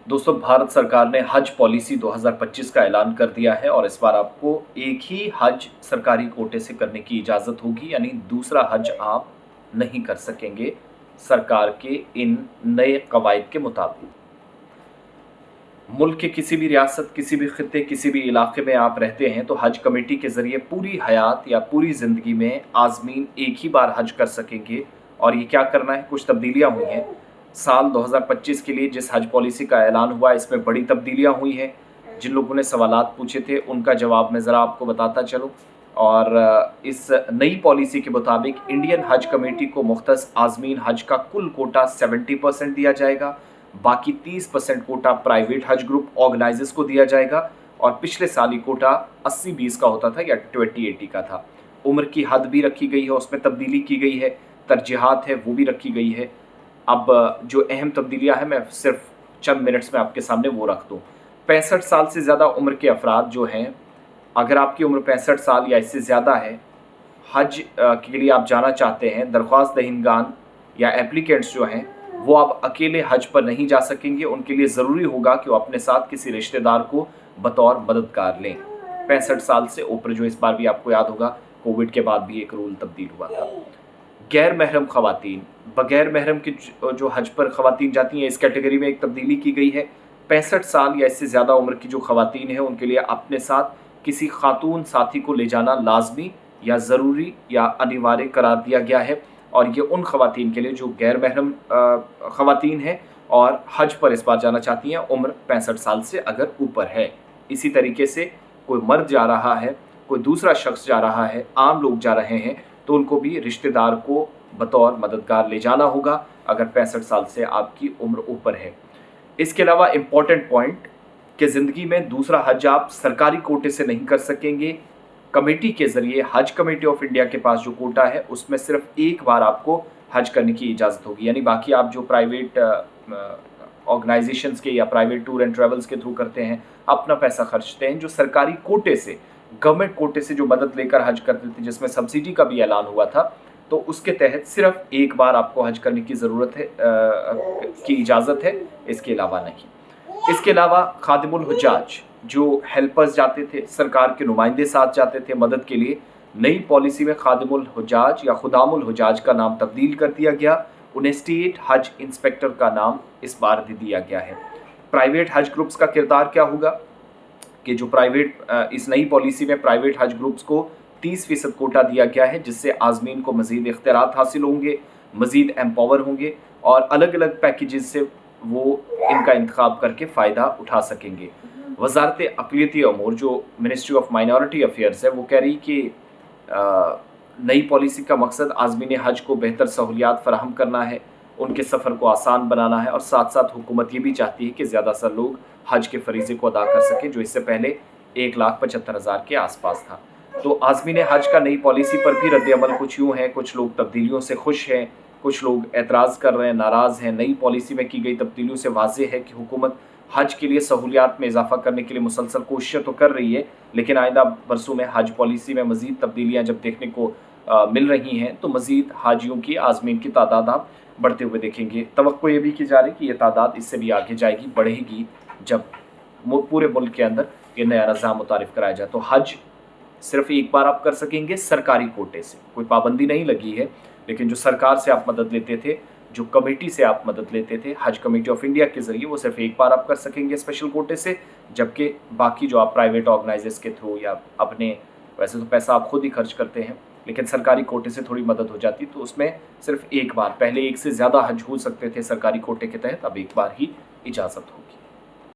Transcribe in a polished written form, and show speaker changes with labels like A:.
A: दोस्तों, भारत सरकार ने हज पॉलिसी 2025 का ऐलान कर दिया है और इस बार आपको एक ही हज सरकारी कोटे से करने की इजाज़त होगी, यानी दूसरा हज आप नहीं कर सकेंगे सरकार के इन नए कवायद के मुताबिक। मुल्क के किसी भी रियासत, किसी भी खित्ते, किसी भी इलाके में आप रहते हैं तो हज कमेटी के ज़रिए पूरी हयात या पूरी ज़िंदगी में आज़मीन एक ही बार हज कर सकेंगे। और ये क्या करना है, कुछ तब्दीलियाँ हुई हैं साल 2025 के लिए। जिस हज पॉलिसी का ऐलान हुआ इसमें बड़ी तब्दीलियाँ हुई हैं। जिन लोगों ने सवालात पूछे थे उनका जवाब मैं ज़रा आपको बताता चलूँ। और इस नई पॉलिसी के मुताबिक इंडियन हज कमेटी को मुख्तस आज़मीन हज का कुल कोटा 70% दिया जाएगा। बाकी 30% कोटा प्राइवेट हज ग्रुप ऑर्गेनाइजर्स को दिया जाएगा। और पिछले साल ही कोटा 80-20 का होता था या 20-80 का था। उम्र की हद भी रखी गई है, उसमें तब्दीली की गई है, तरजीहात है वो भी रखी गई है। अब जो अहम तब्दीलियां हैं मैं सिर्फ चंद मिनट्स में आपके सामने वो रख दूँ। 65 साल से ज़्यादा उम्र के अफराद जो हैं, अगर आपकी उम्र 65 साल या इससे ज़्यादा है, हज के लिए आप जाना चाहते हैं, दरख्वास्त दहिंदगान या एप्लीकेंट्स जो हैं वो आप अकेले हज पर नहीं जा सकेंगे। उनके लिए ज़रूरी होगा कि वो अपने साथ किसी रिश्तेदार को बतौर मददगार लें। 65 साल से ऊपर, जो इस बार भी आपको याद होगा कोविड के बाद भी एक रूल तब्दील हुआ था। गैर महरम ख़वातीन, बग़ैर महरम के जो हज पर ख़वातीन जाती हैं, इस कैटेगरी में एक तब्दीली की गई है। 65 साल या इससे ज़्यादा उम्र की जो ख़वातीन हैं उनके लिए अपने साथ किसी खातून साथी को ले जाना लाजमी या ज़रूरी या अनिवार्य करार दिया गया है। और ये उन ख़वातीन के लिए जो गैर महरम ख़वातीन हैं और हज पर इस बार जाना चाहती हैं, उम्र 65 साल से अगर ऊपर है। इसी तरीके से कोई मर्द जा रहा है, कोई दूसरा शख्स जा रहा है, आम लोग जा रहे हैं, तो उनको भी रिश्तेदार को बतौर मददगार ले जाना होगा अगर 65 साल से आपकी उम्र ऊपर है। इसके अलावा इम्पॉर्टेंट पॉइंट कि ज़िंदगी में दूसरा हज आप सरकारी कोटे से नहीं कर सकेंगे। कमेटी के ज़रिए हज कमेटी ऑफ इंडिया के पास जो कोटा है उसमें सिर्फ एक बार आपको हज करने की इजाज़त होगी। यानी बाकी आप जो प्राइवेट ऑर्गेनाइजेशंस के या प्राइवेट टूर एंड ट्रेवल्स के थ्रू करते हैं, अपना पैसा खर्चते हैं, जो सरकारी कोटे से, गवर्नमेंट कोटे से जो मदद लेकर हज करते थे, जिसमें सब्सिडी का भी ऐलान हुआ था, तो उसके तहत सिर्फ एक बार आपको हज करने की ज़रूरत है, की इजाज़त है, इसके अलावा नहीं। इसके अलावा खादिमुल हुज्जाज, जो हेल्पर्स जाते थे, सरकार के नुमाइंदे साथ जाते थे मदद के लिए, नई पॉलिसी में खादिमुल हुज्जाज या खुदामुल हुज्जाज का नाम तब्दील कर दिया गया। उन्हें स्टेट हज इंस्पेक्टर का नाम इस बार दे दिया गया है। प्राइवेट हज ग्रुप्स का किरदार क्या होगा कि जो इस नई पॉलिसी में प्राइवेट हज ग्रुप्स को 30% कोटा दिया गया है, जिससे आज़मीन को मज़ीद इख्तियारात हासिल होंगे, मज़ीद एम्पावर होंगे और अलग अलग पैकेजेस से वो इनका इंतखाब करके फ़ायदा उठा सकेंगे। वज़ारत अक़लियती अमूर, जो मिनिस्ट्री ऑफ माइनॉरिटी अफेयर्स है, वो कह रही कि नई पॉलिसी का मकसद आज़मीन हज को बेहतर सहूलियात फ़राहम करना है, उनके सफ़र को आसान बनाना है और साथ साथ हुकूमत ये भी चाहती है कि ज़्यादा से लोग हज के फ़रीज़े को अदा कर सकें, जो इससे पहले 1,75,000 के आसपास था। तो आज़मीन हज का नई पॉलिसी पर भी रद्द-ए-अमल कुछ यूँ है, कुछ लोग तब्दीलियों से खुश हैं, कुछ लोग एतराज़ कर रहे हैं, नाराज़ हैं। नई पॉलिसी में की गई तब्दीलियों से वाज़ेह है कि हुकूमत हज के लिए सहूलियात में इजाफ़ा करने के लिए मुसलसल कोशिशें तो कर रही है, लेकिन आइंदा बरसों में हज पॉलिसी में मज़ीद तब्दीलियाँ जब देखने को मिल रही हैं तो मज़ीद हाजियों की, आज़मीन की तादाद आप बढ़ते हुए देखेंगे। तवक्को ये भी की जा रही कि ये तादाद इससे भी आगे जाएगी, बढ़ेगी, जब पूरे मुल्क के अंदर ये नया निज़ाम मुतारिफ़ कराया जाए। तो हज सिर्फ एक बार आप कर सकेंगे सरकारी कोटे से, कोई पाबंदी नहीं लगी है, लेकिन जो सरकार से आप मदद लेते थे, जो कमेटी से आप मदद लेते थे हज कमेटी ऑफ इंडिया के ज़रिए, वो सिर्फ एक बार आप कर सकेंगे स्पेशल कोटे से। जबकि बाकी जो आप प्राइवेट ऑर्गेनाइजर्स के थ्रू या अपने, वैसे तो पैसा आप खुद ही खर्च करते हैं, लेकिन सरकारी कोटे से थोड़ी मदद हो जाती, तो उसमें सिर्फ एक बार, पहले एक से ज़्यादा हज हो सकते थे सरकारी कोटे के तहत, अब एक बार ही इजाज़त होगी।